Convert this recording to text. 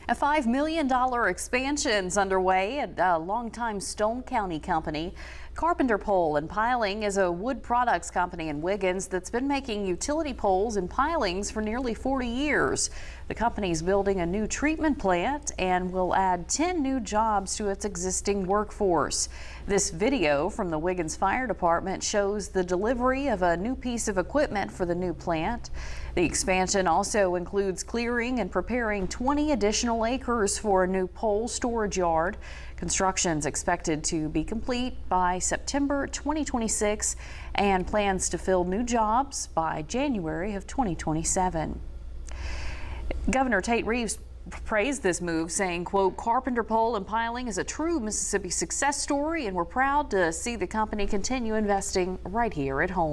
A $5 million expansion is underway at a longtime Stone County company. Carpenter Pole and Piling is a wood products company in Wiggins that's been making utility poles and pilings for nearly 40 years. The company is building a new treatment plant and will add 10 new jobs to its existing workforce. This video from the Wiggins Fire Department shows the delivery of a new piece of equipment for the new plant. The expansion also includes clearing and preparing 20 additional acres for a new pole storage yard. Construction is expected to be complete by September 2026 and plans to fill new jobs by January of 2027. Governor Tate Reeves praised this move, saying, quote, "Carpenter Pole and Piling is a true Mississippi success story, and we're proud to see the company continue investing right here at home."